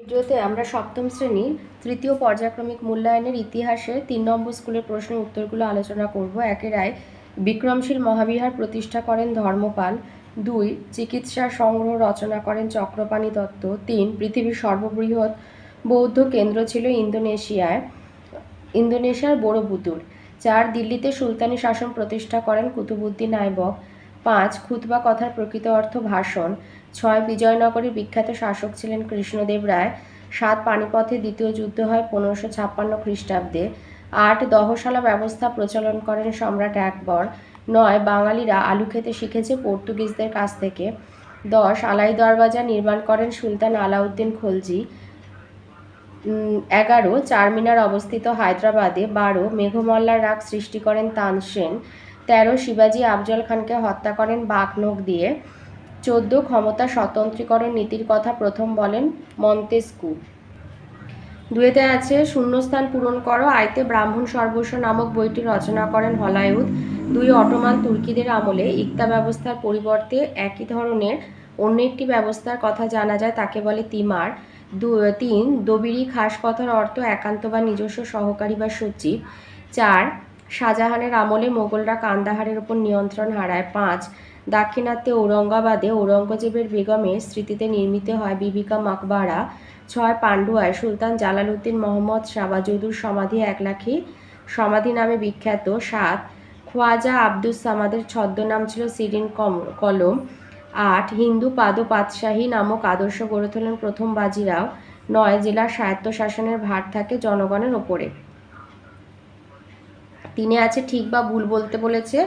ভিডিওতে আমরা সপ্তম শ্রেণীর তৃতীয় পর্যায়ক্রমিক মূল্যায়নের ইতিহাসে 3 নম্বর স্কুলের প্রশ্নের উত্তরগুলো আলোচনা করব। 1 রায় বিক্রমশীল মহাবিহার প্রতিষ্ঠা করেন ধর্মপাল। 2 চিকিৎসার সংগ্রহ রচনা করেন চক্রপাণি দত্ত। 3 পৃথিবীর সর্ববৃহৎ বৌদ্ধ কেন্দ্র ছিল ইন্দোনেশিয়ার বোরোবুদুর। 4 দিল্লিতে সুলতানি শাসন প্রতিষ্ঠা করেন কুতুবউদ্দিন আইবক। 5 খুতবা কথার প্রকৃত অর্থ ভাষণ। 6 বিজয়নগরের বিখ্যাত শাসক ছিলেন কৃষ্ণদেব রায়। 7 পানিপথে দ্বিতীয় যুদ্ধ হয় 1556 খ্রিস্টাব্দে। 8 দহশালা ব্যবস্থা প্রচলন করেন সম্রাট আকবর। 9 বাঙালিরা আলু খেতে শিখেছে পর্তুগিজদের কাছ থেকে। 10 আলাই দরওয়াজা নির্মাণ করেন সুলতান আলাউদ্দিন খলজি। 11 চারমিনার অবস্থিত হায়দ্রাবাদে। 12 মেঘমল্লার রাগ সৃষ্টি করেন তানসেন। 13 শিবাজী আফজল খানকে হত্যা করেন বাঘনখ দিয়ে। 14 ক্ষমতা স্বতন্ত্রীকরণ নীতির কথা প্রথম বলেন মন্তেস্কু। 2 আছে শূন্যস্থান পূরণ করো। আইতে ব্রাহ্মণ সর্বস্ব নামক বইটি রচনা করেন হলায়ুদ। 2 অটোমান তুর্কিদের আমলে ইক্তা ব্যবস্থার পরিবর্তে একই ধরনের অন্য একটি ব্যবস্থার কথা জানা যায়, তাকে বলে তিমার। 3 দবিরি খাস কথার অর্থ একান্ত বা নিজস্ব সহকারী বা সচিব। 4 শাহজাহানের আমলে মোগলরা কান্দাহারের ওপর নিয়ন্ত্রণ হারায়। 5 দাক্ষিণাত্যে ঔরঙ্গাবাদে ঔরঙ্গজেবের বেগমের স্মৃতিতে নির্মিত হয় বিবিকা মাকবারা। 6 পান্ডুয়ায় সুলতান জালালউদ্দিন মোহাম্মদ শাহবাজুদুর সমাধি একলাখী সমাধি নামে বিখ্যাত। 7 খোয়াজা আব্দুস সামাদের ছদ্মনাম ছিল সিরিন কলম। 8 হিন্দু পাদপাতশাহী নামক আদর্শ গড়ে তোলেন প্রথম বাজিরাও। 9 জেলার স্বায়ত্তশাসনের ভার থাকে জনগণের ওপরে। 3 আছে ঠিক বা ভুল বলতে বলেছে।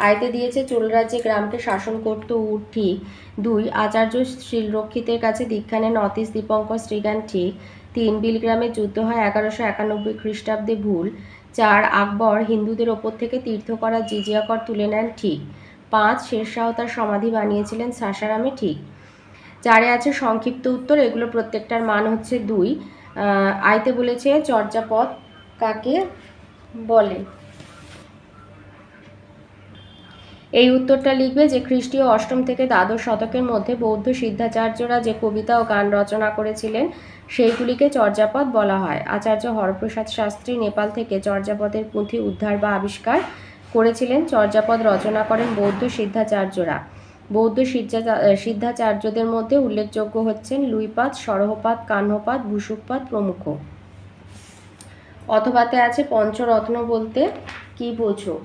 আয়তে দিয়েছে চোল রাজ্যে গ্রামকে শাসন করত উট, ঠিক। 2 আচার্য শ্রীলরক্ষিতের কাছে দীক্ষা নেন অতীশ দীপঙ্কর শ্রীজ্ঞান, ঠিক। 3 বিলগ্রামের যুদ্ধ হয় 1191 খ্রিস্টাব্দে, ভুল। 4 আকবর হিন্দুদের ওপর থেকে তীর্থ করা জিজিয়া কর তুলে নেন, ঠিক। 5 শেরশাহ তার সমাধি বানিয়েছিলেন সাসারামে, ঠিক। 4 আছে সংক্ষিপ্ত উত্তর, এগুলো প্রত্যেকটার মান হচ্ছে 2। আয়তে বলেছে চর্যাপদ কাকে বলে। এই উত্তরটা লিখবে যে খ্রিস্টীয় অষ্টম থেকে দ্বাদশ শতকের মধ্যে বৌদ্ধ সিদ্ধাচার্যরা যে কবিতা ও গান রচনা করেছিলেন সেইগুলিকে চর্যাপদ বলা হয়। আচার্য হরপ্রসাদ শাস্ত্রী নেপাল থেকে চর্যাপদের পুঁথি উদ্ধার বা আবিষ্কার করেছিলেন। চর্যাপদ রচনা করেন বৌদ্ধ সিদ্ধাচার্যরা। বৌদ্ধ সিদ্ধাচার্যদের মধ্যে উল্লেখযোগ্য হচ্ছেন লুইপাদ, সরহপাদ, কাহ্নপাদ, ভূসুকপাদ প্রমুখ। অথবাতে আছে পঞ্চরত্ন বলতে কি বোঝো।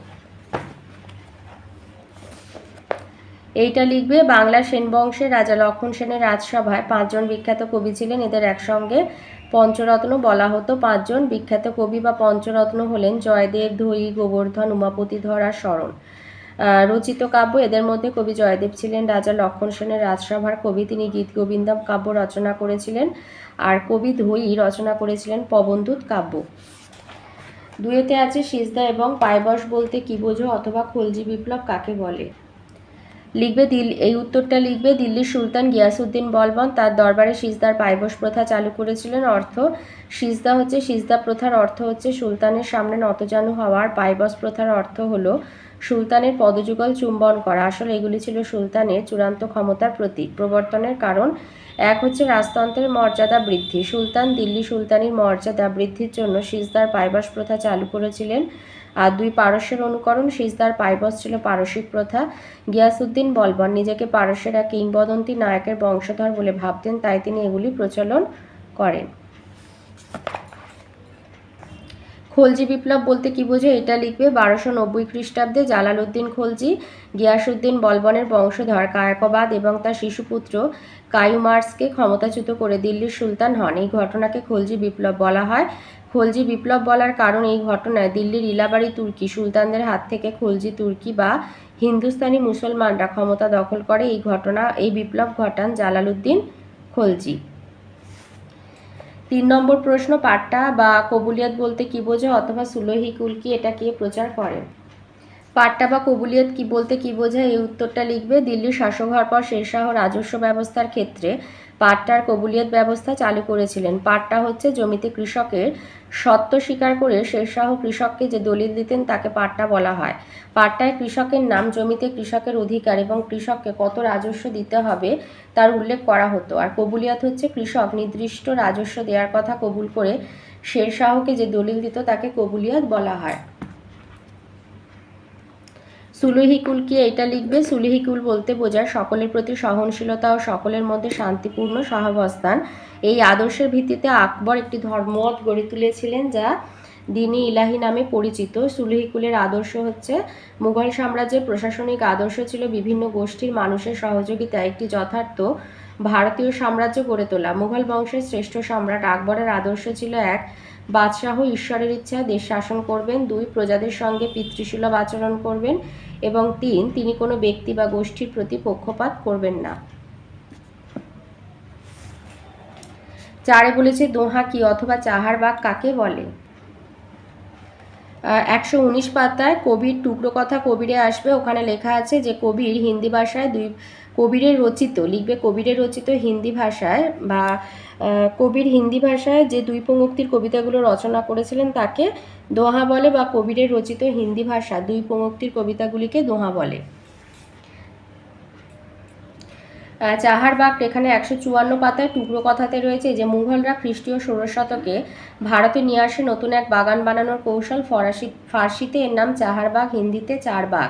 এইটা লিখবে বাংলা সেন বংশের রাজা লক্ষণ সেনের রাজসভায় 5 জন বিখ্যাত কবি ছিলেন। এদের একসঙ্গে পঞ্চরত্ন বলা হতো। 5 জন বিখ্যাত কবি বা পঞ্চরত্ন হলেন জয়দেব, ধৈ, গোবর্ধন, উমাপতিধর আর শরণ। রচিত কাব্য, এদের মধ্যে কবি জয়দেব ছিলেন রাজা লক্ষণ সেনের রাজসভার কবি। তিনি গীত গোবিন্দম কাব্য রচনা করেছিলেন। আর কবি ধৈ রচনা করেছিলেন পবনদূত কাব্য। 2 আছে সিজদা এবং পায়বশ বলতে কি বোঝো অথবা খলজি বিপ্লব কাকে বলে। লিখবে এই উত্তরটা লিখবে দিল্লির সুলতান গিয়াসউদ্দিন বলবন তার দরবারে সিজদার পায়বশ প্রথা চালু করেছিলেন। অর্থ সিজদা হচ্ছে সিজদা প্রথার অর্থ হচ্ছে সুলতানের সামনে নতজানু হওয়ার। পায়বশ প্রথার অর্থ হলো সুলতানের পদযুগল চুম্বন করা। আসলে এগুলি ছিল সুলতানের চূড়ান্ত ক্ষমতার প্রতীক। প্রবর্তনের কারণ 1 হচ্ছে রাজতন্ত্রের মর্যাদা বৃদ্ধি। সুলতান দিল্লি সুলতানির মর্যাদা বৃদ্ধির জন্য সিজদার পায়বশ প্রথা চালু করেছিলেন। আর 2 পারস্যের অনুকরণ, সিজদার পায়বশ ছিল পারসিক প্রথা। গিয়াসউদ্দিন বলবন নিজেকে পারস্যের এক কিংবদন্তি নায়কের বংশধর বলে ভাবতেন, তাই তিনি এগুলি প্রচলন করেন। খলজি বিপ্লব বলতে কি বোঝে এটা লিখবে 1290 খ্রিস্টাব্দে জালালউদ্দিন খলজি গিয়াসউদ্দিন বলবনের বংশধর কায়কবাদ এবং তার শিশুপুত্র কায়ুমার্সকে ক্ষমতাচ্যুত করে দিল্লির সুলতান হন। এই ঘটনাকে খলজি বিপ্লব বলা হয়। খলজি বিপ্লব বলার কারণ এই ঘটনায় দিল্লির ইলাবাড়ি তুর্কি সুলতানদের হাত থেকে খলজি তুর্কি বা হিন্দুস্তানি মুসলমানরা ক্ষমতা দখল করে। এই বিপ্লব ঘটান জালালউদ্দিন খলজি। 3 নম্বর প্রশ্ন, পাট্টা বা কবুলিয়াত বলতে কি বোঝো অথবা সুলহি কুলকি এটা কে প্রচার করেন। পাট্টা বা কবুলিয়ত কি বলতে কি বোঝায়, এই উত্তরটা লিখবে। দিল্লির শাসক হওয়ার পর শেরশাহ রাজস্ব ব্যবস্থার ক্ষেত্রে পাট্টার কবুলিয়ত ব্যবস্থা চালু করেছিলেন। পাট্টা হচ্ছে জমিতে কৃষকের সত্ত্ব স্বীকার করে শেরশাহ কৃষককে যে দলিল দিতেন তাকে পাট্টা বলা হয়। পাট্টায় কৃষকের নাম, জমিতে কৃষকের অধিকার এবং কৃষককে কত রাজস্ব দিতে হবে তার উল্লেখ করা হতো। আর কবুলিয়ত হচ্ছে কৃষক নির্দিষ্ট রাজস্ব দেওয়ার কথা কবুল করে শেরশাহকে যে দলিল দিত তাকে কবুলিয়ত বলা হয়। সুলুহিকুল কি, এটা লিখবে। সুলুহিকুল বলতে বোঝায় সকলের প্রতি সহনশীলতা ও সকলের মধ্যে শান্তিপূর্ণ সহাবস্থান। এই আদর্শের ভিত্তিতে আকবর একটি ধর্মমত গড়ে তুলেছিলেন যা দিনী ইলাহি নামে পরিচিত। সুলুহিকুলের আদর্শ হচ্ছে মুঘল সাম্রাজ্যের প্রশাসনিক আদর্শ ছিল বিভিন্ন গোষ্ঠীর মানুষের সহযোগিতায় একটি যথার্থ ভারতীয় সাম্রাজ্য গড়ে তোলা। মুঘল বংশের শ্রেষ্ঠ সম্রাট আকবরের আদর্শ ছিল 1. বাদশাহ ঈশ্বরের ইচ্ছায় দেশ শাসন করবেন। 2. প্রজাদের সঙ্গে পিতৃসুলভ আচরণ করবেন এবং 3. তিনি কোনো ব্যক্তি বা গোষ্ঠীর প্রতি পক্ষপাত করবেন না। 4 বলেছে দোহা কি অথবা চাহার বাগ কাকে বলে। 119 পাতায় কবির টুকরো কথা কবিরে আসবে। ওখানে লেখা আছে যে কবির হিন্দি ভাষায় কবিরের রচিত, লিখবে কবিরের রচিত হিন্দি ভাষায় বা কবির হিন্দি ভাষায় যে দ্বৈপঙ্ক্তির কবিতাগুলো রচনা করেছিলেন তাকে দোহা বলে, বা কবিরের রচিত হিন্দি ভাষা দ্বৈপঙ্ক্তির কবিতাগুলিকে দোহা বলে। চাহার বাগ এখানে 154 পাতায় টুকরো কথাতে রয়েছে যে মুঘলরা খ্রিস্টীয় 16 শতকে ভারতে নিয়ে আসে নতুন এক বাগান বানানোর কৌশল। ফার্সিতে এর নাম চাহার বাগ, হিন্দিতে চার বাগ।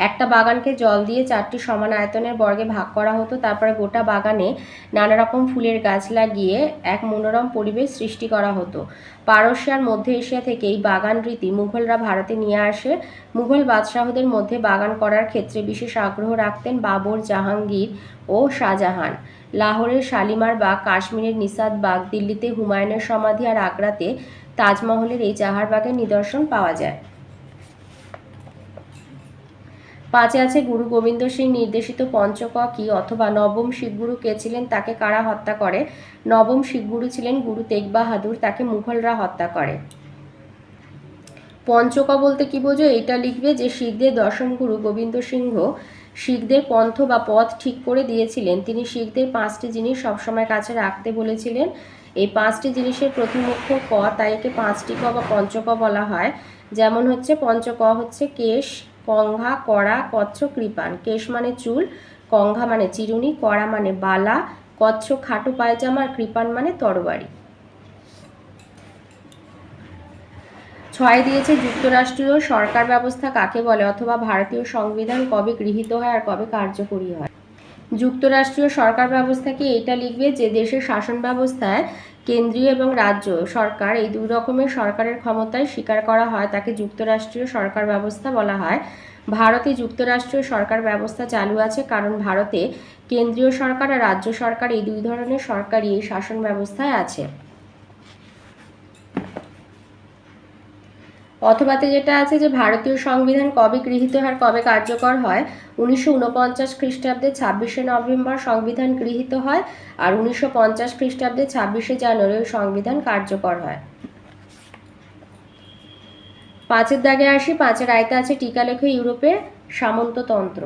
একটা বাগানকে জল দিয়ে 4টি সমান আয়তনের বর্গে ভাগ করা হতো। তারপরে গোটা বাগানে নানা রকম ফুলের গাছ লাগিয়ে এক মনোরম পরিবেশ সৃষ্টি করা হতো। পারস্য আর মধ্য এশিয়া থেকে এই বাগান রীতি মুঘলরা ভারতে নিয়ে আসে। মুঘল বাদশাহদের মধ্যে বাগান করার ক্ষেত্রে বিশেষ আগ্রহ রাখতেন বাবর, জাহাঙ্গীর ও শাহজাহান। লাহোরের শালিমার বাগ, কাশ্মীরের নিসাদ বাগ, দিল্লিতে হুমায়ুনের সমাধি আর আগ্রাতে তাজমহলের এই চাহার বাগের নিদর্শন পাওয়া যায়। 5 আছে গুরু গোবিন্দ সিং নির্দেশিত পঞ্চক কি অথবা নবম শিখগুরু কে ছিলেন, তাকে কারা হত্যা করে। নবম শিখগুরু ছিলেন গুরু তেগ বাহাদুর, তাকে মুঘলরা হত্যা করে। পঞ্চক বলতে কি বোঝো, এটা লিখবে যে শিখদের দশম গুরু গোবিন্দ সিংহ শিখদের পন্থ বা পথ ঠিক করে দিয়েছিলেন। তিনি শিখদের 5টি জিনিস সবসময় কাছে রাখতে বলেছিলেন। এই 5টি জিনিসের প্রথম অক্ষর ক, তাই একে 5টি ক বা পঞ্চক বলা হয়। যেমন হচ্ছে পঞ্চক হচ্ছে কেশ, কঙ্ঘা, কড়া, কচ্ছ, কৃপান। কেশ মানে চুল, কঙ্ঘা মানে চিরুনি, কড়া মানে বালা, কচ্ছ খাটো পায়জামা আর কৃপান মানে তরবারি। 6 দিয়েছে যুক্তরাষ্ট্রীয় সরকার ব্যবস্থা কাকে বলে অথবা ভারতীয় সংবিধান কবে গৃহীত হয় আর কবে কার্যকরী হয়। যুক্তরাষ্ট্রীয় সরকার ব্যবস্থা কি, এটা লিখবে যে দেশের শাসন ব্যবস্থায় কেন্দ্রীয় এবং রাজ্য সরকার এই দুই রকমের সরকারের ক্ষমতায় স্বীকার করা হয় তাকে যুক্তরাষ্ট্রীয় সরকার ব্যবস্থা বলা হয়। ভারতে যুক্তরাষ্ট্রীয় সরকার ব্যবস্থা চালু আছে কারণ ভারতে কেন্দ্রীয় সরকার আর রাজ্য সরকার এই দুই ধরনের সরকারই এই শাসন ব্যবস্থায় আছে। অথবাতে যেটা আছে যে ভারতীয় সংবিধান কবে গৃহীত হয় কবে কার্যকর হয়। 1949 খ্রিস্টাব্দে 26শে নভেম্বর সংবিধান গৃহীত হয় আর 1950 খ্রিস্টাব্দে 26শে জানুয়ারি সংবিধান কার্যকর হয়। 5 দাগে আসি। 5 আয়তা আছে টিকা লেখো ইউরোপে সামন্ততন্ত্র।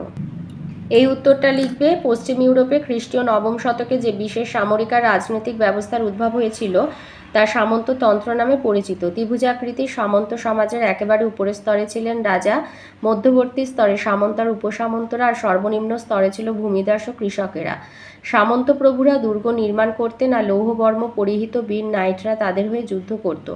এই উত্তরটা লিখবে। পশ্চিম ইউরোপে খ্রিস্টীয় নবম শতকে যে বিশেষ সামরিক আর রাজনৈতিক ব্যবস্থার উদ্ভব হয়েছিল তা সামন্ততন্ত্র নামে পরিচিত। ত্রিভুজাকৃতির সামন্ত সমাজের একেবারে উপরের স্তরে ছিলেন রাজা, মধ্যবর্তী স্তরে সামন্ত আর উপসামন্তরা আর সর্বনিম্ন স্তরে ছিল ভূমিদাস ও কৃষকেরা। সামন্ত প্রভুরা দুর্গ নির্মাণ করতেন আর লৌহবর্ম পরিহিত বীর নাইটরা তাদের হয়ে যুদ্ধ করত।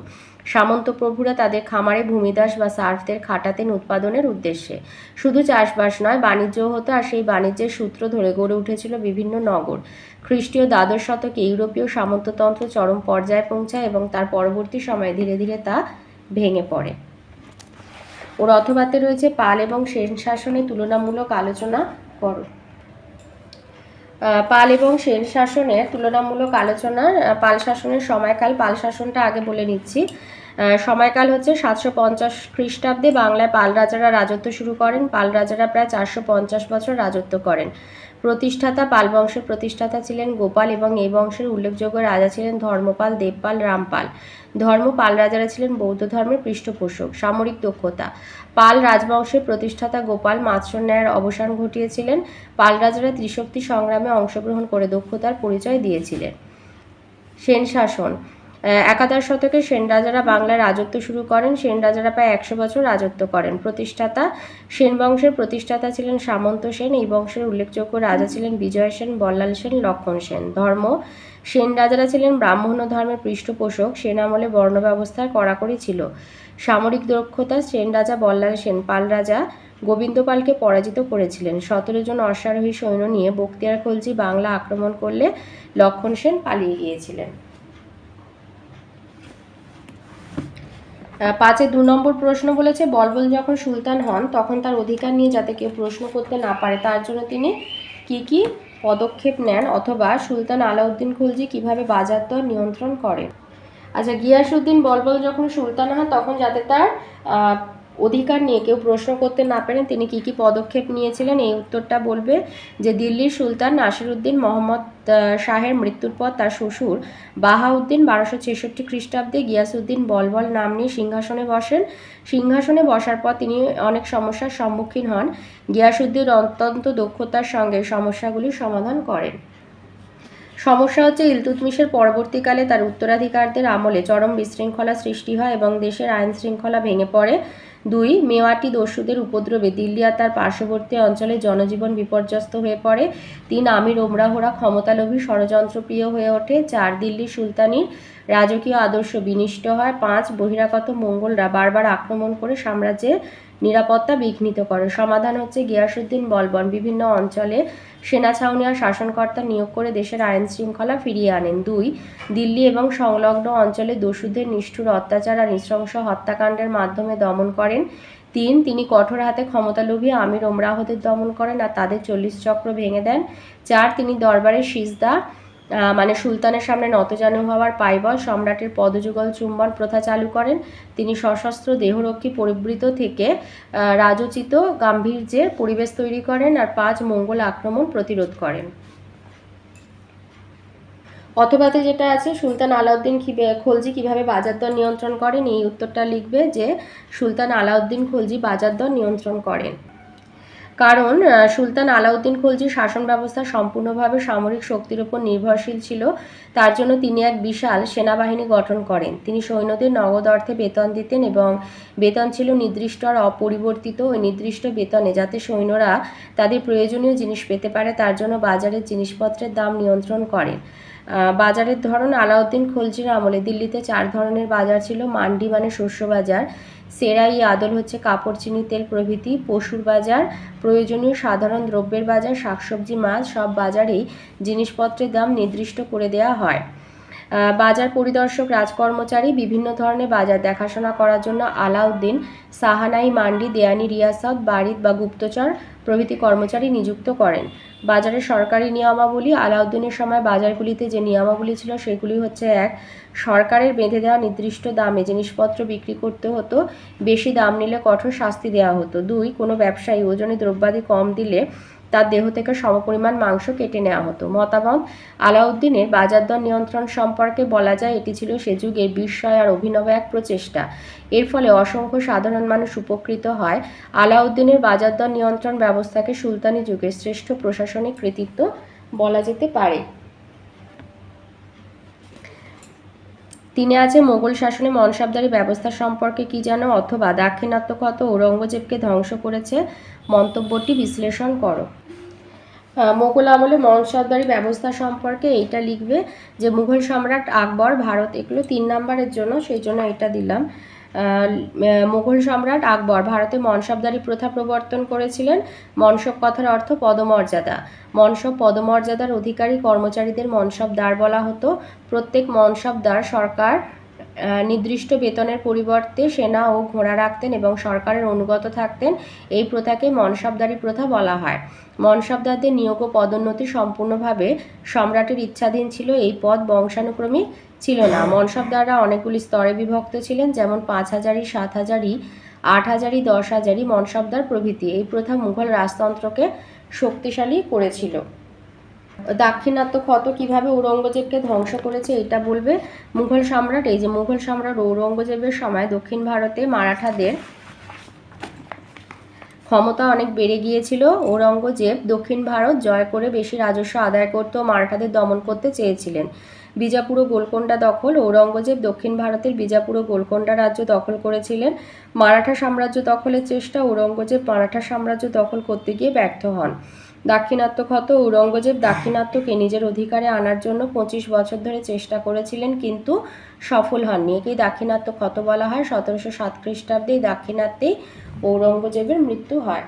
সামন্ত প্রভুরা তাদের খামারে ভূমিদাস বা সার্ফদের খাটাতেন উৎপাদনের উদ্দেশ্যে। শুধু চাষবাস নয়, বাণিজ্যও হতো আর সেই বাণিজ্যের সূত্র ধরে গড়ে উঠেছিল বিভিন্ন নগর। খ্রিস্টীয় দ্বাদশ শতকে ইউরোপীয় সামন্ততন্ত্র চরম পর্যায়ে পৌঁছায় এবং তার পরবর্তী সময়ে ধীরে ধীরে তা ভেঙে পড়ে। ওর অথবাতে রয়েছে পাল এবং সেন শাসনের তুলনামূলক আলোচনা করো। পাল এবং সেন শাসনের তুলনামূলক আলোচনা। পাল শাসনের সময়কাল, পাল শাসনটা আগে বলে নিচ্ছি। সময়কাল হচ্ছে 750 খ্রিস্টাব্দে বাংলায় পাল রাজারা রাজত্ব শুরু করেন। পাল রাজারা প্রায় 450 বছর রাজত্ব করেন। প্রতিষ্ঠাতা পাল বংশের প্রতিষ্ঠাতা ছিলেন গোপাল এবং এই বংশের উল্লেখযোগ্য রাজা ছিলেন ধর্মপাল, দেবপাল, রামপাল। পাল রাজারা ছিলেন বৌদ্ধ ধর্মের পৃষ্ঠপোষক। সামরিক দক্ষতা: পাল রাজবংশের প্রতিষ্ঠাতা গোপাল মাৎস্যর ন্যায়ের অবসান ঘটিয়েছিলেন। পাল রাজারা ত্রিশক্তি সংগ্রামে অংশগ্রহণ করে দক্ষতার পরিচয় দিয়েছিলেন। সেন শাসন: একাদশ শতকে সেন রাজারা বাংলায় রাজত্ব শুরু করেন। সেন রাজারা প্রায় 100 বছর রাজত্ব করেন। প্রতিষ্ঠাতা: সেন বংশের প্রতিষ্ঠাতা ছিলেন সামন্ত সেন। এই বংশের উল্লেখযোগ্য রাজা ছিলেন বিজয় সেন, বল্লাল সেন, লক্ষণ সেন। ধর্ম: সেন রাজারা ছিলেন ব্রাহ্মণ ধর্মের পৃষ্ঠপোষক। সেন আমলে বর্ণ ব্যবস্থার কড়াকড়ি ছিল। সামরিক দক্ষতা: সেন রাজা বল্লাল সেন পাল রাজা গোবিন্দ পালকে পরাজিত করেছিলেন। 17 জন অশ্বারোহী সৈন্য নিয়ে বখতিয়ার খলজি বাংলা আক্রমণ করলে লক্ষণ সেন পালিয়ে গিয়েছিলেন। 5-এ 2 নম্বর প্রশ্ন বলেছে, বলবল যখন সুলতান হন তখন তার অধিকার নিয়ে যাতে কেউ প্রশ্ন করতে না পারে তার জন্য তিনি কি পদক্ষেপ নেন, অথবা সুলতান আলাউদ্দিন খলজি কিভাবে বাজার দর নিয়ন্ত্রণ করেন। আচ্ছা, গিয়াসউদ্দিন বলবল যখন সুলতান হন তখন যাতে তার অধিকার নিয়ে কেউ প্রশ্ন করতে না পারেন তিনি কি পদক্ষেপ নিয়েছিলেন, এই উত্তরটা বলবে যে দিল্লির সুলতান নাসিরউদ্দিন মোহাম্মদ শাহের মৃত্যুর পর তার শ্বশুর বাহাউদ্দিন 1266 খ্রিস্টাব্দে গিয়াসউদ্দিন বলবল নাম নিয়ে সিংহাসনে বসেন। সিংহাসনে বসার পর তিনি অনেক সমস্যার সম্মুখীন হন। গিয়াসউদ্দিন অত্যন্ত দক্ষতার সঙ্গে সমস্যাগুলির সমাধান করেন। সমস্যা হচ্ছে ইলতুৎমিশের পরবর্তীকালে তার উত্তরাধিকারদের আমলে চরম বিশৃঙ্খলা সৃষ্টি হয় এবং দেশের আইন শৃঙ্খলা ভেঙে পড়ে। 2. মেওয়াটি দস্যুদের উপদ্রবে দিল্লি আর তার পার্শ্ববর্তী অঞ্চলে জনজীবন বিপর্যস্ত হয়ে পড়ে। 3. আমির ওমরাহরা ক্ষমতালোভী ষড়যন্ত্রপ্রিয় হয়ে ওঠে। 4. দিল্লির সুলতানির রাজকীয় আদর্শ বিনষ্ট হয়। 5. বহিরাগত মঙ্গলরা বারবার আক্রমণ করে সাম্রাজ্যের নিরাপত্তা বিঘ্নিত করে। সমাধান হচ্ছে গিয়াসউদ্দিন বলবন বিভিন্ন অঞ্চলে সেনা ছাউনি আর শাসনকর্তা নিয়োগ করে দেশের আইন শৃঙ্খলা ফিরিয়ে আনেন। 2. দিল্লি এবং সংলগ্ন অঞ্চলে দস্যুদের নিষ্ঠুর অত্যাচার আর নৃশংস হত্যাকাণ্ডের মাধ্যমে দমন করেন। 3. তিনি কঠোর হাতে ক্ষমতালোভী আমির ওমরাহদের দমন করেন আর তাদের 40 চক্র ভেঙে দেন। 4. তিনি দরবারের সিজদা মানে সুলতানের সামনে নতজানু হওয়ার পাইবল সম্রাটের পদযুগল চুম্বন প্রথা চালু করেন। তিনি সশস্ত্র দেহরক্ষী পরিবৃত থেকে রাজোচিত গাম্ভীর্যের পরিবেশ তৈরি করেন। আর 5. মঙ্গল আক্রমণ প্রতিরোধ করেন। অথবাতে যেটা আছে সুলতান আলাউদ্দিন খলজি কিভাবে বাজার দর নিয়ন্ত্রণ করেন, এই উত্তরটা লিখবে যে সুলতান আলাউদ্দিন খলজি বাজার দর নিয়ন্ত্রণ করেন। কারণ সুলতান আলাউদ্দিন খলজির শাসন ব্যবস্থা সম্পূর্ণভাবে সামরিক শক্তির উপর নির্ভরশীল ছিল। তার জন্য তিনি এক বিশাল সেনাবাহিনী গঠন করেন। তিনি সৈন্যদের নগদ অর্থে বেতন দিতেন এবং বেতন ছিল নির্দিষ্ট আর অপরিবর্তিত। ওই নির্দিষ্ট বেতনে যাতে সৈন্যরা তাদের প্রয়োজনীয় জিনিস পেতে পারে তার জন্য বাজারের জিনিসপত্রের দাম নিয়ন্ত্রণ করেন। বাজারের ধরন: আলাউদ্দিন খলজির আমলে দিল্লিতে 4 ধরনের বাজার ছিল। মান্ডি মানে শস্য বাজার, সেরাই আদল হচ্ছে কাপড়, চিনি, তেল প্রভৃতি, পশুর বাজার, প্রয়োজনীয় সাধারণ দ্রব্যের বাজার, শাকসবজি, মাছ, সব বাজারেই জিনিসপত্রের দাম নির্দিষ্ট করে দেওয়া হয়। বাজার পরিদর্শক রাজকর্মচারী বিভিন্ন ধরনের বাজার দেখাশোনা করার জন্য আলাউদ্দিন সাহানাই, মান্ডি, দেয়ানি, রিয়াসত, বারিদ বা গুপ্তচর প্রভৃতি কর্মচারী নিযুক্ত করেন। বাজারের সরকারি নিয়মাবলী: আলাউদ্দিনের সময় বাজারগুলিতে যে নিয়মাবলী ছিল সেগুলি হচ্ছে: 1. সরকারের বেঁধে দেওয়া নির্দিষ্ট দামে জিনিসপত্র বিক্রি করতে হতো, বেশি দাম নিলে কঠোর শাস্তি দেওয়া হতো। 2. কোনো ব্যবসায়ী ওজনে দ্রব্যাদি কম দিলে তার দেহ থেকে সমপরিমাণ মাংস কেটে নেওয়া হতো। মতামত: আলাউদ্দিনের বাজার দর নিয়ন্ত্রণ সম্পর্কে বলা যায় এটি ছিল সে যুগের বিস্ময় আর অভিনব এক প্রচেষ্টা। এর ফলে অসংখ্য সাধারণ মানুষ উপকৃত হয়। আলাউদ্দিনের বাজার দর নিয়ন্ত্রণ ব্যবস্থাকে সুলতানি যুগের শ্রেষ্ঠ প্রশাসনিক কৃতিত্ব বলা যেতে পারে। 3 আছে মোগল শাসনে মনসাবদারি ব্যবস্থা সম্পর্কে কি জানো, অথবা দাক্ষিণাত্য কত ঔরঙ্গজেবকে ধ্বংস করেছে, মন্তব্যটি বিশ্লেষণ করো। মোগল আমলে মনসাবদারি ব্যবস্থা সম্পর্কে এইটা লিখবে যে মুঘল সম্রাট আকবর ভারত, এগুলো 3 নম্বরের জন্য, সেই জন্য এটা দিলাম। মুঘল সম্রাট আকবর ভারতে মনসাবদারি প্রথা প্রবর্তন করেছিলেন। মনসব কথার অর্থ পদমর্যাদা। মনসব পদমর্যাদার অধিকারী কর্মচারীদের মনসবদার বলা হতো। প্রত্যেক মনসবদার সরকার নির্দিষ্ট বেতনের পরিবর্তে সেনা ও ঘোড়া রাখতেন এবং সরকারের অনুগত থাকতেন। এই প্রথাকে মনসবদারি প্রথা বলা হয়। মনসবদারদের নিয়োগ ও পদোন্নতি সম্পূর্ণভাবে সম্রাটের ইচ্ছাধীন ছিল। এই পদ বংশানুক্রমিক ছিল না। মনসবদাররা অনেকগুলি স্তরে বিভক্ত ছিলেন, যেমন 5 হাজারি, 7 হাজারি, 8 হাজারি, 10 হাজারি মনসবদার প্রভৃতি। এই প্রথা মুঘল রাজতন্ত্রকে শক্তিশালী করেছিল। দাক্ষিণাত্য ক্ষত কিভাবে ঔরঙ্গজেবকে ধ্বংস করেছে এটা বলবে মুঘল সম্রাট। এই যে মুঘল সম্রাট ঔরঙ্গজেবের সময় দক্ষিণ ভারতে মারাঠাদের ক্ষমতা অনেক বেড়ে গিয়েছিল। ঔরঙ্গজেব দক্ষিণ ভারত জয় করে বেশি রাজস্ব আদায় করতে ও মারাঠাদের দমন করতে চেয়েছিলেন। বিজাপুর ও গোলকোন্ডা দখল। ঔরঙ্গজেব দক্ষিণ ভারতের বিজাপুর ও গোলকোন্ডা রাজ্য দখল করেছিলেন। মারাঠা সাম্রাজ্য দখলের চেষ্টা। ঔরঙ্গজেব মারাঠা সাম্রাজ্য দখল করতে গিয়ে ব্যর্থ হন। দাক্ষিণাত্য ক্ষত। ঔরঙ্গজেব দাক্ষিণাত্যকে নিজের অধিকারে আনার জন্য 25 বছর ধরে চেষ্টা করেছিলেন, কিন্তু সফল হননি। একেই দাক্ষিণাত্য ক্ষত বলা হয়। 1707 খ্রিস্টাব্দে দাক্ষিণাত্যেই ঔরঙ্গজেবের মৃত্যু হয়।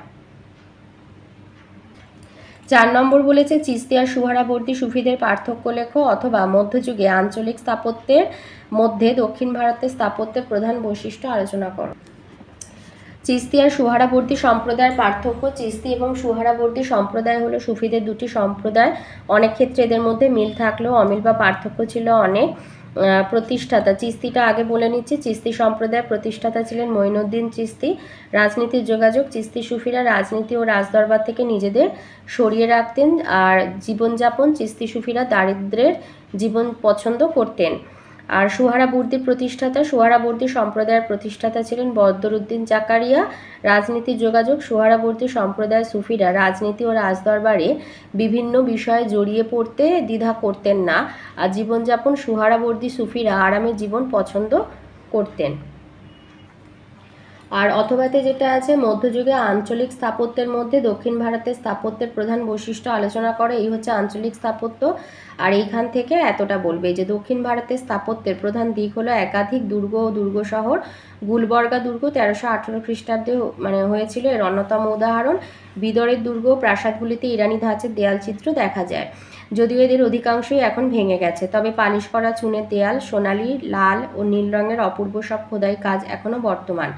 4 নম্বর বলেছে চিশতি আর সুহরাবর্দী সুফিদের পার্থক্য লেখো, অথবা মধ্যযুগে আঞ্চলিক স্থাপত্যের মধ্যে দক্ষিণ ভারতের স্থাপত্যের প্রধান বৈশিষ্ট্য আলোচনা করো। চিশতি আর সুহরাবর্দী সম্প্রদায়ের পার্থক্য। চিশতি এবং সুহরাবর্দী সম্প্রদায় হলো সুফিদের দুটি সম্প্রদায়। অনেক ক্ষেত্রে এদের মধ্যে মিল থাকলেও অমিল বা পার্থক্য ছিল অনেক। প্রতিষ্ঠাতা, চিশতিটা আগে বলে নিচ্ছি। চিশতি সম্প্রদায়ের প্রতিষ্ঠাতা ছিলেন মঈনুদ্দিন চিশতি। রাজনীতির যোগাযোগ। চিশতি সুফিরা রাজনীতি ও রাজদরবার থেকে নিজেদের সরিয়ে রাখতেন, আর জীবনযাপন চিশতি সুফিরা দারিদ্র্যের জীবন পছন্দ করতেন। আর সুহরাবর্দীর প্রতিষ্ঠাতা, সুহরাবর্দী সম্প্রদায়ের প্রতিষ্ঠাতা ছিলেন বদরুদ্দিন জাকারিয়া। রাজনীতির যোগাযোগ। সুহরাবর্দী সম্প্রদায়ের সুফিরা রাজনীতি ও রাজদরবারে বিভিন্ন বিষয়ে জড়িয়ে পড়তে দ্বিধা করতেন না, আর জীবনযাপন সুহরাবর্দী সুফিরা আরামের জীবন পছন্দ করতেন। আর অথবাতে যেটা আছে মধ্যযুগে আঞ্চলিক স্থাপত্যের মধ্যে দক্ষিণ ভারতের স্থাপত্যের প্রধান বৈশিষ্ট্য আলোচনা করে। এই হচ্ছে আঞ্চলিক স্থাপত্য। আর এইখান থেকে এতটা বলবে যে দক্ষিণ ভারতের স্থাপত্যের প্রধান দিক হলো একাধিক দুর্গ ও দুর্গ শহর। গুলবর্গা দুর্গ 1318 খ্রিস্টাব্দে হয়েছিল, এর অন্যতম উদাহরণ। বিদরের দুর্গ প্রাসাদগুলিতে ইরানি ধাঁচের দেয়াল চিত্র দেখা যায়, যদিও এদের অধিকাংশই এখন ভেঙে গেছে। তবে পালিশ করা চুনের দেয়াল, সোনালী, লাল ও নীল রঙের অপূর্ব সব খোদাই কাজ এখনও বর্তমান।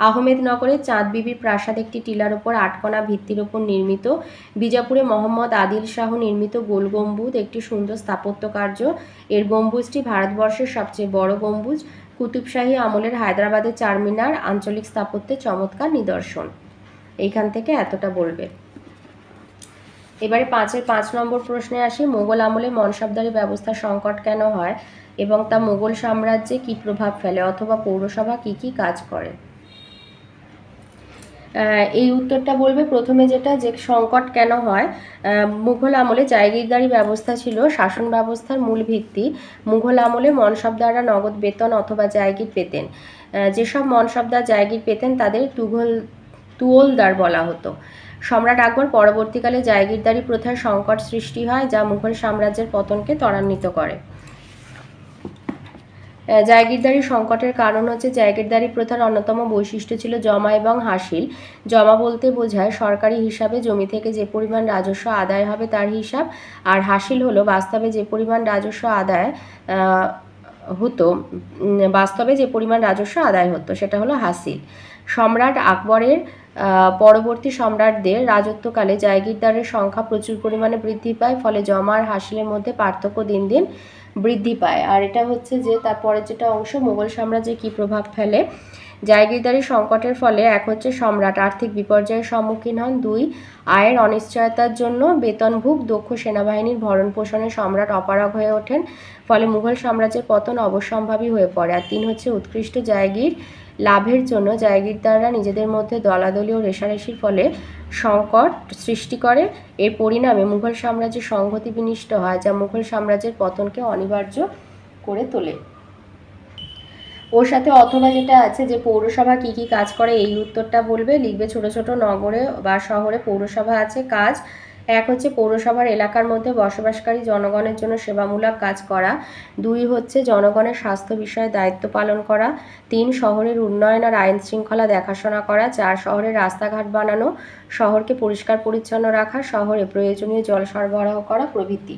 আহমেদনগরে চাঁদ বিবির প্রাসাদ একটি টিলার ওপর 8 কোণা ভিত্তির ওপর নির্মিত। বিজাপুরে মোহাম্মদ আদিল শাহ নির্মিত গোল গম্বুজ একটি সুন্দর স্থাপত্য কার্য। এর গম্বুজটি ভারতবর্ষের সবচেয়ে বড় গম্বুজ। কুতুবশাহী আমলের হায়দ্রাবাদের চারমিনার আঞ্চলিক স্থাপত্যের চমৎকার নিদর্শন। এইখান থেকে এতটা বলবে। এবারে 5 নম্বর প্রশ্নে আসি। মোগল আমলে মনসবদারি ব্যবস্থার সংকট কেন হয় এবং তা মোগল সাম্রাজ্যে কী প্রভাব ফেলে, অথবা পৌরসভা কী কী কাজ করে? এই উত্তরটা বলবে প্রথমে যেটা, যে সংকট কেন হয়। মুঘল আমলে জায়গিরদারি ব্যবস্থা ছিল শাসন ব্যবস্থার মূল ভিত্তি। মুঘল আমলে মনসবদাররা নগদ বেতন অথবা জায়গির পেতেন। যেসব মনসবদার জায়গির পেতেন তাদের তুওলদার বলা হতো। সম্রাট আকবর পরবর্তীকালে জায়গিরদারি প্রথার সংকট সৃষ্টি হয়, যা মুঘল সাম্রাজ্যের পতনকে ত্বরান্বিত করে। জায়গিরদারি সংকটের কারণ হচ্ছে জায়গিরদারি প্রথার অন্যতম বৈশিষ্ট্য ছিল জমা এবং হাসিল। জমা বলতে বোঝায় সরকারি হিসাবে জমি থেকে যে পরিমাণ রাজস্ব আদায় হবে তার হিসাব, আর হাসিল হলো বাস্তবে যে পরিমাণ রাজস্ব আদায় হতো সেটা হলো হাসিল। সম্রাট আকবরের পরবর্তী সম্রাটদের রাজত্বকালে জায়গিরদারের সংখ্যা প্রচুর পরিমাণে বৃদ্ধি পায়, ফলে জমা আর হাসিলের মধ্যে পার্থক্য দিন দিন বৃদ্ধি পায়। আর এটা হচ্ছে যে তারপরে যেটা অংশ, মোগল সাম্রাজ্যে কী প্রভাব ফেলে। জায়গিরদারি সংকটের ফলে এক হচ্ছে সম্রাট আর্থিক বিপর্যয়ের সম্মুখীন হন। 2, আয়ের অনিশ্চয়তার জন্য বেতনভুক দক্ষ সেনাবাহিনীর ভরণ পোষণে সম্রাট অপারগ হয়ে ওঠেন, ফলে মুঘল সাম্রাজ্যের পতন অবশ্যম্ভাবী হয়ে পড়ে। আর 3 হচ্ছে উৎকৃষ্ট জায়গির লাভের জন্য জায়গিরদাররা নিজেদের মধ্যে দলাদলি ও রেষারেষির ফলে সংকট সৃষ্টি করে। এর পরিণামে মুঘল সাম্রাজ্যের সংহতি বিনষ্ট হয়, যা মুঘল সাম্রাজ্যের পতনকে অনিবার্য করে তোলে। ওর সাথে অথবা যেটা আছে যে পৌরসভা কী কী কাজ করে, এই উত্তরটা বলবে। লিখবে ছোট ছোট নগরে বা শহরে পৌরসভা আছে কাজ। 1 হচ্ছে পৌরসভার এলাকার মধ্যে বসবাসকারী জনগণের জন্য সেবামূলক কাজ করা। 2 হচ্ছে জনগণের স্বাস্থ্য বিষয়ে দায়িত্ব পালন করা। 3 শহরের উন্নয়ন আর আইন শৃঙ্খলা দেখাশোনা করা। 4 শহরের রাস্তাঘাট বানানো, শহরকে পরিষ্কার পরিচ্ছন্ন রাখা, শহরে প্রয়োজনীয় জল সরবরাহ করা প্রভৃতি।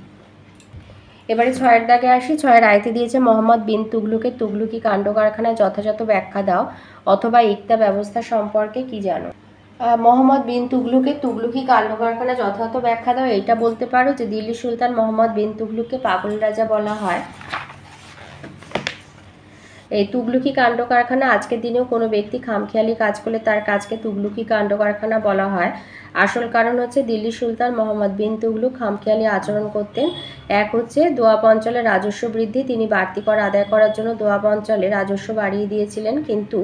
এবারে 6 দাগে আসি। 6 রায়তে দিয়েছে মোহাম্মদ বিন তুগলুকের তুগলুকি কাণ্ড কারখানায় যথাযথ ব্যাখ্যা দাও, অথবা ইকতা ব্যবস্থা সম্পর্কে কি জানো। মোহাম্মদ বিন তুগলুকের তুগলুকি কাণ্ড কারখানা যথাযথ ব্যাখ্যা দাও, এইটা বলতে পারো যে দিল্লি সুলতান মোহাম্মদ বিন তুগলুককে পাগল রাজা বলা হয়। এই তুগলুকি কাণ্ড কারখানা আজকের দিনেও কোনো ব্যক্তি খামখেয়ালি কাজ করলে তার কাজকে তুগলুকি কাণ্ড কারখানা বলা হয়। আসল কারণ হচ্ছে দিল্লি সুলতান মোহাম্মদ বিন তুগলক খামখেয়ালি আচরণ করতেন। এক হচ্ছে দোয়াব অঞ্চলে রাজস্ব বৃদ্ধি, তিনি বাড়তি কর আদায় করার জন্য দোয়াব অঞ্চলে রাজস্ব বাড়িয়ে দিয়েছিলেন, কিন্তু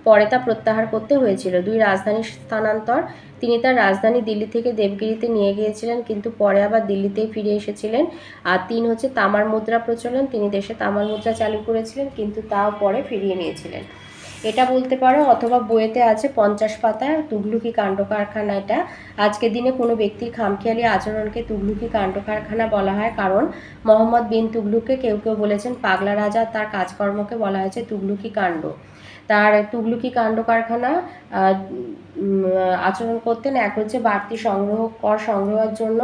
পরে তা প্রত্যাহার করতে হয়েছিল। দুই, রাজধানীর স্থানান্তর, তিনি তার রাজধানী দিল্লি থেকে দেবগিরিতে নিয়ে গিয়েছিলেন, কিন্তু পরে আবার দিল্লিতেই ফিরে এসেছিলেন। আর তিন হচ্ছে তামার মুদ্রা প্রচলন, তিনি দেশে তামার মুদ্রা চালু করেছিলেন, কিন্তু তাও পরে ফিরিয়ে নিয়েছিলেন। এটা বলতে পারো, অথবা বইয়েতে আছে 50 পাতায় তুঘলকি কাণ্ড কারখানা। এটা আজকের দিনে কোনো ব্যক্তির খামখেয়ালি আচরণকে তুঘলকি কাণ্ড কারখানা বলা হয়, কারণ মোহাম্মদ বিন তুঘলুককে কেউ কেউ বলেছেন পাগলা রাজা, তার কাজকর্মকে বলা হয়েছে তুঘলকি কাণ্ড। তার তুঘলকি কাণ্ড কারখানা আচরণ করতেন। এক হচ্ছে বাড়তি কর সংগ্রহের জন্য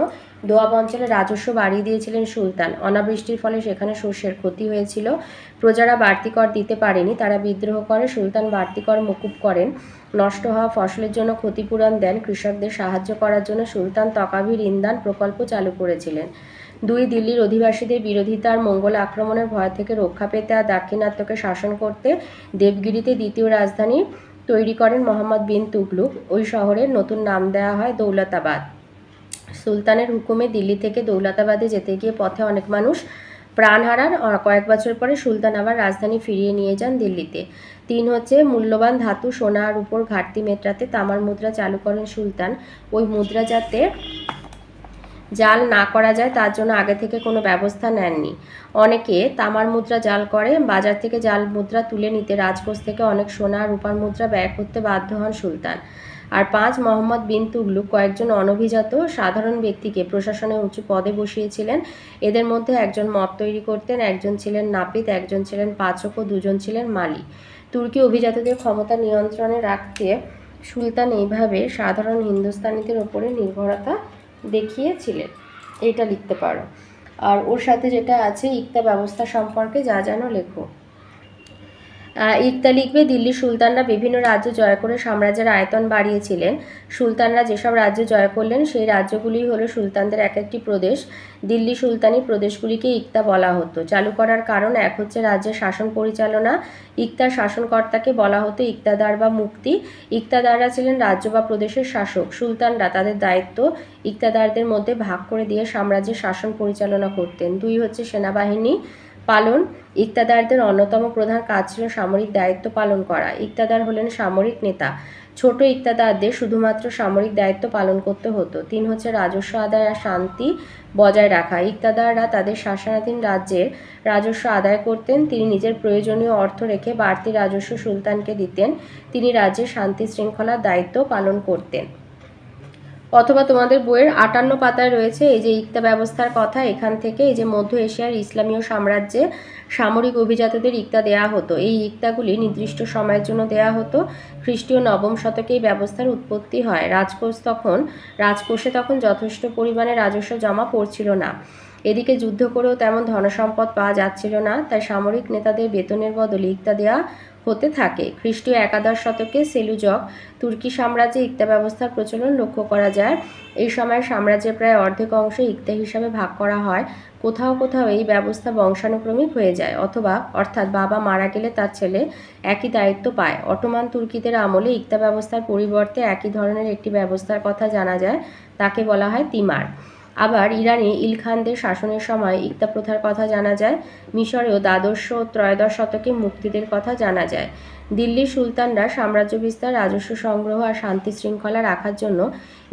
দোয়াব অঞ্চলে রাজস্ব বাড়িয়ে দিয়েছিলেন সুলতান। অনাবৃষ্টির ফলে সেখানে শস্যের ক্ষতি হয়েছিল, প্রজারা বাড়তি কর দিতে পারেনি, তারা বিদ্রোহ করে, সুলতান বাড়তি কর মকুব করেন। নষ্ট হওয়া ফসলের জন্য ক্ষতিপূরণ দেন। কৃষকদের সাহায্য করার জন্য সুলতান তকাভির ইন্দান প্রকল্প চালু করেছিলেন। দুই, দিল্লির অধিবাসীদের বিরোধিতার মঙ্গল আক্রমণের ভয় থেকে রক্ষা পেতে আর দাক্ষিণাত্যকে শাসন করতে দেবগিরিতে দ্বিতীয় রাজধানী তৈরি করেন মোহাম্মদ বিন তুগলক। ওই শহরের নতুন নাম দেওয়া হয় দৌলতাবাদ। সুলতানের হুকুমে দিল্লি থেকে দৌলতাবাদে যেতে গিয়ে পথে অনেক মানুষ প্রাণ হারান। কয়েক বছর পরে সুলতান আবার রাজধানী ফিরিয়ে নিয়ে যান দিল্লিতে। তিন হচ্ছে মূল্যবান ধাতু সোনা আর উপর ঘাটতি মেটাতে তামার মুদ্রা চালু করেন সুলতান। ওই মুদ্রা যাতে জাল না করা যায় তার জন্য আগে থেকে কোনো ব্যবস্থা নেননি। অনেকে তামার মুদ্রা জাল করে, বাজার থেকে জাল মুদ্রা তুলে নিতে রাজকোষ থেকে অনেক সোনা আর রূপার মুদ্রা ব্যয় করতে বাধ্য হন সুলতান। আর পাঁচ, মোহাম্মদ বিন তুগলক কয়েকজন অনভিজাত সাধারণ ব্যক্তিকে প্রশাসনে উঁচু পদে বসিয়েছিলেন। এদের মধ্যে একজন মদ তৈরি করতেন, একজন ছিলেন নাপিত, একজন ছিলেন পাচক ও দুজন ছিলেন মালি। তুর্কি অভিজাতদের ক্ষমতা নিয়ন্ত্রণে রাখতে সুলতান এইভাবে সাধারণ হিন্দুস্তানিদের ওপরে নির্ভরতা দেখিয়েছিলেন। এটা লিখতে পারো। আর ওর সাথে যেটা আছে ইকতা ব্যবস্থা সম্পর্কে যা জানো লেখো। ইকতা লিখবে দিল্লির সুলতানরা বিভিন্ন রাজ্য জয় করে সাম্রাজ্যের আয়তন বাড়িয়েছিলেন। সুলতানরা যেসব রাজ্য জয় করলেন সেই রাজ্যগুলি হলো সুলতানদের এক একটি প্রদেশ। দিল্লি সুলতানি প্রদেশগুলিকে ইকতা বলা হতো। চালু করার কারণ, এক হচ্ছে রাজ্যের শাসন পরিচালনা, ইকতার শাসনকর্তাকে বলা হতো ইকতাদার বা মুক্তি। ইকতাদাররা ছিলেন রাজ্য বা প্রদেশের শাসক। সুলতানরা তাদের দায়িত্ব ইকতাদারদের মধ্যে ভাগ করে দিয়ে সাম্রাজ্যের শাসন পরিচালনা করতেন। দুই হচ্ছে সেনাবাহিনী পালন, ইকতাদারদের অন্যতম প্রধান কাজ ছিল সামরিক দায়িত্ব পালন করা। ইকতাদার হলেন সামরিক নেতা। ছোট ইকতাদারদের শুধুমাত্র সামরিক দায়িত্ব পালন করতে হতো। তিন হচ্ছে রাজস্ব আদায় আর শান্তি বজায় রাখা। ইকতাদাররা তাদের শাসনাধীন রাজ্যের রাজস্ব আদায় করতেন। তিনি নিজের প্রয়োজনীয় অর্থ রেখে বাড়তি রাজস্ব সুলতানকে দিতেন। তিনি রাজ্যের শান্তি শৃঙ্খলার দায়িত্ব পালন করতেন। অথবা তোমাদের বইয়ের 58 পাতায় রয়েছে এই যে ইকতা ব্যবস্থার কথা। এখান থেকে এই যে মধ্য এশিয়ার ইসলামীয় সাম্রাজ্যে সামরিক অভিজাতদের ইকতা দেয়া হতো। এই ইকতাগুলি নির্দিষ্ট সময়ের জন্য দেয়া হতো। খ্রিস্টীয় নবম শতকে এই ব্যবস্থার উৎপত্তি হয়। রাজকোষে তখন যথেষ্ট পরিমাণে রাজস্ব জমা পড়ছিল না। এদিকে যুদ্ধ করেও তেমন ধনসম্পদ পাওয়া যাচ্ছিল না, তাই সামরিক নেতাদের বেতনের বদলে ইকতা দেয়া হতে থাকে। খ্রিস্টীয় একাদশ শতকে সেলুজক তুর্কি সাম্রাজ্যে ইকতা ব্যবস্থার প্রচলন লক্ষ্য করা যায়। এই সময় সাম্রাজ্যের প্রায় অর্ধেক অংশ ইকতা হিসাবে ভাগ করা হয়। কোথাও কোথাও এই ব্যবস্থা বংশানুক্রমিক হয়ে যায়, অর্থাৎ বাবা মারা গেলে তার ছেলে একই দায়িত্ব পায়। অটোমান তুর্কিদের আমলে ইকতা ব্যবস্থার পরিবর্তে একই ধরনের একটি ব্যবস্থার কথা জানা যায়, তাকে বলা হয় তিমার। আবার ইরানে ইলখানদের শাসনের সময় ইকতা প্রথার কথা জানা যায়। মিশরেও দ্বাদশ ও ত্রয়োদশ শতকে মুক্তিদের কথা জানা যায়। দিল্লির সুলতানরা সাম্রাজ্য বিস্তার, রাজস্ব সংগ্রহ আর শান্তি শৃঙ্খলা রাখার জন্য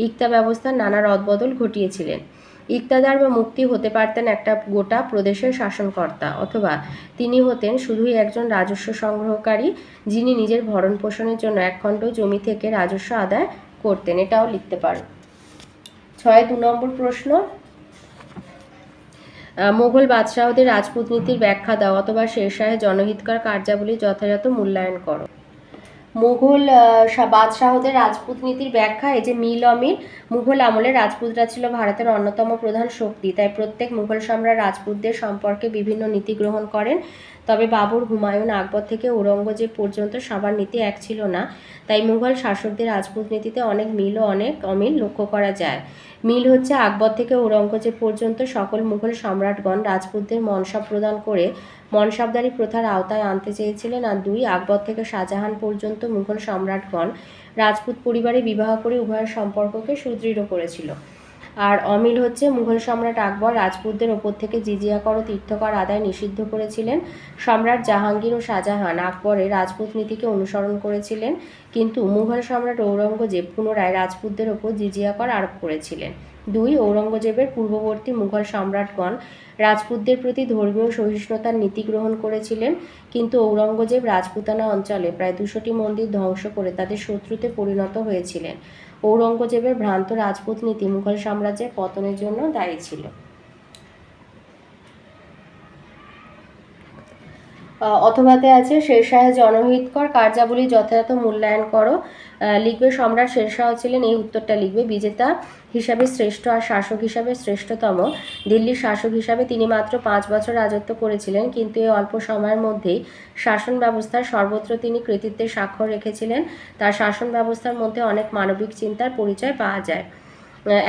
ইকতা ব্যবস্থার নানা রদবদল ঘটিয়েছিলেন। ইকতাদার বা মুক্তি হতে পারতেন একটা গোটা প্রদেশের শাসনকর্তা, অথবা তিনি হতেন শুধুই একজন রাজস্ব সংগ্রহকারী যিনি নিজের ভরণ পোষণের জন্য একখণ্ড জমি থেকে রাজস্ব আদায় করতেন। এটাও লিখতে পারো। 6 2 নম্বর প্রশ্ন, মোগল বাদশাহদের রাজপুতনীতির ব্যাখ্যা দাও, অথবা শেরশাহের জনহিতকর কার্যাবলী যথাযথ মূল্যায়ন করো। মুঘল বাদশাহদের রাজপুতনীতির ব্যাখ্যা, এই যে মিল অমির, মুঘল আমলে রাজপুতরা ছিল ভারতের অন্যতম প্রধান শক্তি, তাই প্রত্যেক মুঘল সম্রাট রাজপুতদের সম্পর্কে বিভিন্ন নীতি গ্রহণ করেন। তবে বাবর, হুমায়ুন, আকবর থেকে ঔরঙ্গজেব পর্যন্ত সবার নীতি এক ছিল না। তাই মুঘল শাসকদের রাজপুত নীতিতে অনেক মিল ও অনেক অমিল লক্ষ্য করা যায়। মিল হচ্ছে আকবর থেকে ঔরঙ্গজেব পর্যন্ত সকল মুঘল সম্রাটগণ রাজপুতদের মনসাব প্রদান করে মনসাবদারি প্রথার আওতায় আনতে চেয়েছিলেন। আর 2, আকবর থেকে শাহজাহান পর্যন্ত মুঘল সম্রাটগণ রাজপুত পরিবারে বিবাহ করে উভয়ের সম্পর্ককে সুদৃঢ় করেছিল। আর অমিল হচ্ছে মুঘল সম্রাট আকবর রাজপুতদের ওপর থেকে জিজিয়া কর ও তীর্থকর আদায় নিষিদ্ধ করেছিলেন। সম্রাট জাহাঙ্গীর ও শাহজাহান আকবরের রাজপুত নীতিকে অনুসরণ করেছিলেন, কিন্তু মুঘল সম্রাট ঔরঙ্গজেব পুনরায় রাজপুতদের ওপর জিজিয়া কর আরোপ করেছিলেন। 2, ঔরঙ্গজেবের পূর্ববর্তী মুঘল সম্রাটগণ রাজপুতদের প্রতি ধর্মীয় সহিষ্ণুতার নীতি গ্রহণ করেছিলেন, কিন্তু ঔরঙ্গজেব রাজপুতানা অঞ্চলে প্রায় 200টি মন্দির ধ্বংস করে তাদের শত্রুতে পরিণত হয়েছিলেন। ঔরঙ্গজেবের ভ্রান্ত রাজপুত নীতি মুঘল সাম্রাজ্যের পতনের জন্য দায়ী ছিল। অথবাতে আছে শেরশাহের জনহিতকর কার্যাবলী যথাযথ মূল্যায়ন করো। লিখবে সম্রাট শেরশাহ ছিলেন, এই উত্তরটা লিখবে, বিজেতা হিসাবে শ্রেষ্ঠ আর শাসক হিসাবে শ্রেষ্ঠতম। দিল্লির শাসক হিসাবে তিনি মাত্র 5 বছর রাজত্ব করেছিলেন, কিন্তু এই অল্প সময়ের মধ্যেই শাসন ব্যবস্থার সর্বত্র তিনি কৃতিত্বের স্বাক্ষর রেখেছিলেন। তার শাসন ব্যবস্থার মধ্যে অনেক মানবিক চিন্তার পরিচয় পাওয়া যায়।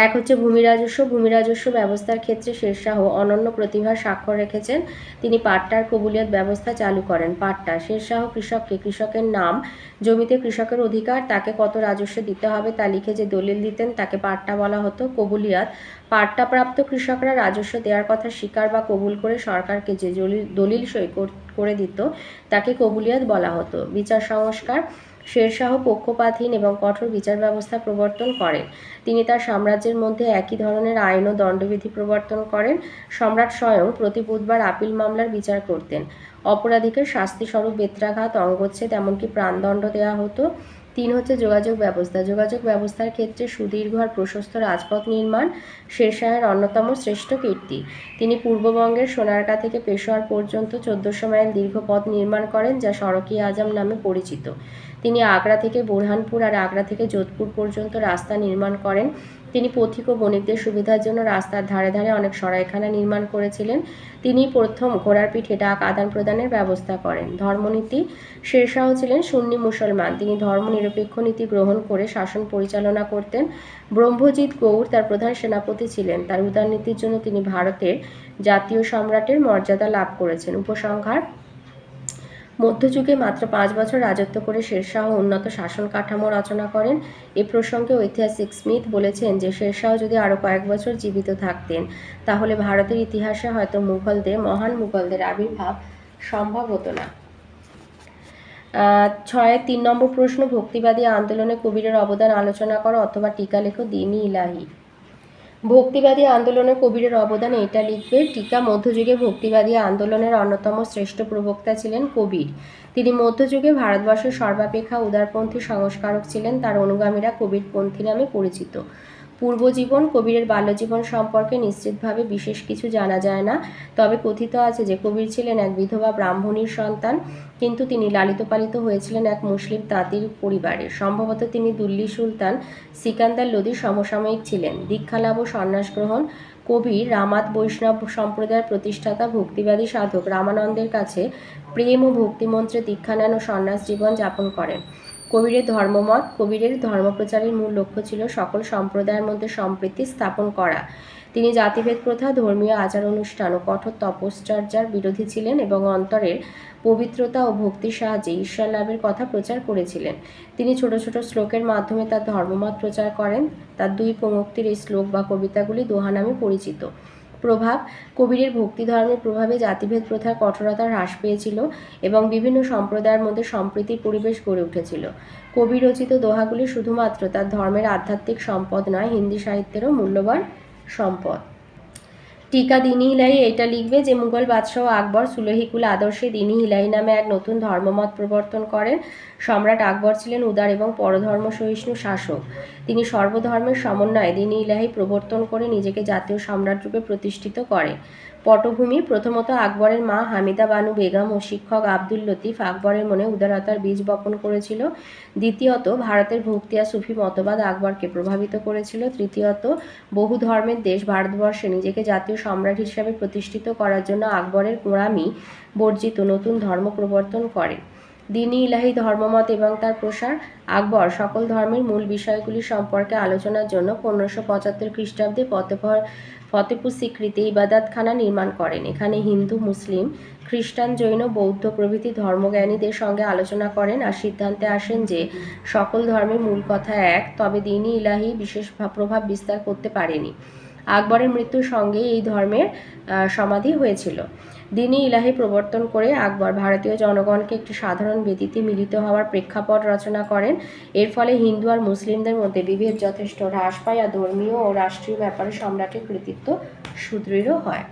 1 হচ্ছে ভূমি রাজস্ব। ভূমি রাজস্ব ব্যবস্থার ক্ষেত্রে শেরশাহ অনন্য প্রতিভার স্বাক্ষর রেখেছেন। তিনি পাট্টার কবুলিয়ত ব্যবস্থা চালু করেন। পাট্টা, শেরশাহ কৃষককে কৃষকের নাম, জমিতে কৃষকের অধিকার, তাকে কত রাজস্ব দিতে হবে তা লিখে যে দলিল দিতেন তাকে পাট্টা বলা হতো। কবুলিয়ত, পাট্টাপ্রাপ্ত কৃষকরা রাজস্ব দেওয়ার কথা স্বীকার বা কবুল করে সরকারকে যে দলিল সই করে দিত তাকে কবুলিয়ত বলা হতো। বিচার সংস্কার, শেরশাহ পক্ষপাতহীন এবং কঠোর বিচার ব্যবস্থা প্রবর্তন করেন। তিনি তার সাম্রাজ্যের মধ্যে একই ধরনের আইন ও দণ্ডবিধি প্রবর্তন করেন। সম্রাট স্বয়ং প্রতি বুধবার আপিল মামলার বিচার করতেন। অপরাধীকে শাস্তিস্বরূপ বেত্রাঘাত, অঙ্গচ্ছেদ, এমনকি প্রাণদণ্ড দেওয়া হতো। 3 হচ্ছে যোগাযোগ ব্যবস্থা। যোগাযোগ ব্যবস্থার ক্ষেত্রে সুদীর্ঘ আর প্রশস্ত রাজপথ নির্মাণ শেরশাহের অন্যতম শ্রেষ্ঠ কীর্তি। তিনি পূর্ববঙ্গের সোনারগাঁ থেকে পেশোয়ার পর্যন্ত 1400 মাইল দীর্ঘ পথ নির্মাণ করেন, যা সড়ক-ই-আজম নামে পরিচিত। তিনি আগ্রা থেকে বুরহানপুর আর আগ্রা থেকে যোধপুর পর্যন্ত রাস্তা নির্মাণ করেন। তিনি পথিক ও বণিকদের সুবিধার জন্য রাস্তার ধারে ধারে অনেক সরাইখানা নির্মাণ করেছিলেন। তিনি প্রথম ঘোড়ার পিঠে ডাক আদান প্রদানের ব্যবস্থা করেন। ধর্মনীতি, শেরশাহ ছিলেন সুন্নি মুসলমান। তিনি ধর্মনিরপেক্ষ নীতি গ্রহণ করে শাসন পরিচালনা করতেন। ব্রহ্মজিৎ গৌড় তার প্রধান সেনাপতি ছিলেন। তার উদারনীতির জন্য তিনি ভারতের জাতীয় সম্রাটের মর্যাদা লাভ করেছেন। উপসংহার, মধ্যযুগে মাত্র 5 বছর রাজত্ব করে শেরশাহ উন্নত শাসন কাঠামো রচনা করেন। এ প্রসঙ্গে ঐতিহাসিক স্মিথ বলেছেন যে ও যদি আরও কয়েক বছর জীবিত থাকতেন তাহলে ভারতের ইতিহাসে হয়তো মহান মুঘলদের আবির্ভাব সম্ভব হতো না। 3 নম্বর প্রশ্ন, ভক্তিবাদী আন্দোলনে কবিরের অবদান আলোচনা করো অথবা টিকা লেখো। দ্বীন-ই ইলাহি। ভক্তিবাদী আন্দোলনে কবিরের অবদান, এটা লিখবে। টিকা, মধ্যযুগে ভক্তিবাদী আন্দোলনের অন্যতম শ্রেষ্ঠ প্রবক্তা ছিলেন কবির। তিনি মধ্যযুগে ভারতবর্ষের সর্বাপেক্ষা উদারপন্থী সংস্কারক ছিলেন। তার অনুগামীরা কবিরপন্থী নামে পরিচিত। পূর্বজীবন, কবিরের বাল্যজীবন সম্পর্কে নিশ্চিতভাবে বিশেষ কিছু জানা যায় না, তবে কথিত আছে যে কবির ছিলেন এক বিধবা ব্রাহ্মণীর সন্তান, কিন্তু তিনি লালিত পালিত হয়েছিলেন এক মুসলিম তাঁতির পরিবারে। সম্ভবত তিনি দিল্লি সুলতান সিকান্দার লোদির সমসাময়িক ছিলেন। দীক্ষালাভ ও সন্ন্যাস গ্রহণ, কবির রামাত বৈষ্ণব সম্প্রদায়ের প্রতিষ্ঠাতা ভক্তিবাদী সাধক রামানন্দের কাছে প্রেম ও ভক্তিমন্ত্রে দীক্ষা নেন ও সন্ন্যাস জীবন যাপন করেন। কবিরের ধর্মমত, কবিরের ধর্মপ্রচারের মূল লক্ষ্য ছিল সকল সম্প্রদায়ের মধ্যে সম্প্রীতি স্থাপন করা। তিনি জাতিভেদ প্রথা, ধর্মীয় আচার অনুষ্ঠান ও কঠোর তপশ্চর্যার বিরোধী ছিলেন এবং অন্তরের পবিত্রতা ও ভক্তির সাহায্যে ঈশ্বর লাভের কথা প্রচার করেছিলেন। তিনি ছোট ছোট শ্লোকের মাধ্যমে তার ধর্মমত প্রচার করেন। তার 2 পঙ্ক্তির এই শ্লোক বা কবিতাগুলি দোহা নামে পরিচিত। প্রভাব, কবিরের ভক্তি ধর্মের প্রভাবে জাতিভেদ প্রথার কঠোরতা হ্রাস পেয়েছিল এবং বিভিন্ন সম্প্রদায়ের মধ্যে সম্প্রীতির পরিবেশ গড়ে উঠেছিল। কবি রচিত দোহাগুলি শুধুমাত্র তার ধর্মের আধ্যাত্মিক সম্পদ নয়, হিন্দি সাহিত্যেরও মূল্যবান সম্পদ। টিকা, দ্বীন-ই ইলাহি, এটা লিখবে যে মুঘল বাদশাহ আকবর সুলহিকুল আদর্শে দ্বীন-ই ইলাহি নামে এক নতুন ধর্মমত প্রবর্তন করেন। সম্রাট আকবর ছিলেন উদার এবং পরধর্ম সহিষ্ণু শাসক। তিনি সর্বধর্মের সমন্বয়ে দ্বীন-ই ইলাহি প্রবর্তন করে নিজেকে জাতীয় সম্রাট রূপে প্রতিষ্ঠিত করেন। পটভূমি: প্রথমত আকবরের মা হামিদা বানু বেগম ও শিক্ষক আব্দুল লতিফ আকবরের মনে উদারতার বীজ বপন করেছিল। দ্বিতীয়ত, ভারতের ভক্তিয়া সুফি মতবাদ আকবরকে প্রভাবিত করেছিল। তৃতীয়ত, বহু ধর্মের দেশ ভারতবর্ষে নিজেকে জাতীয় সম্রাট হিসাবে প্রতিষ্ঠিত করার জন্য আকবরের গোঁড়ামি বর্জিত নতুন ধর্ম প্রবর্তন করে। দ্বীন-ই ইলাহি ধর্মমত এবং তার প্রসার: আকবর সকল ধর্মের মূল বিষয়গুলি সম্পর্কে আলোচনার জন্য 1575 খ্রিস্টাব্দে ফতেপুর সিক্রিতে ইবাদতখানা নির্মাণ করেন। এখানে হিন্দু, মুসলিম, খ্রিস্টান, জৈন, বৌদ্ধ প্রভৃতি ধর্মজ্ঞানীদের সঙ্গে আলোচনা করেন আর সিদ্ধান্তে আসেন যে সকল ধর্মের মূল কথা এক, তবে দ্বীন-ই ইলাহি বিশেষ প্রভাব বিস্তার করতে পারেনি। আকবরের মৃত্যুর সঙ্গে এই ধর্মের সমাধি হয়েছিল। দ্বীন-ই ইলাহি প্রবর্তন করে আকবর ভারতীয় জনগণকে একটি সাধারণ বেদিতে মিলিত হওয়ার প্রেক্ষাপট রচনা করেন। এর ফলে হিন্দু আর মুসলিমদের মধ্যে বিভেদ যথেষ্ট হ্রাস পায় আর ধর্মীয় ও রাষ্ট্রীয় ব্যাপারে সম্রাটের কৃতিত্ব সুদৃঢ় হয়।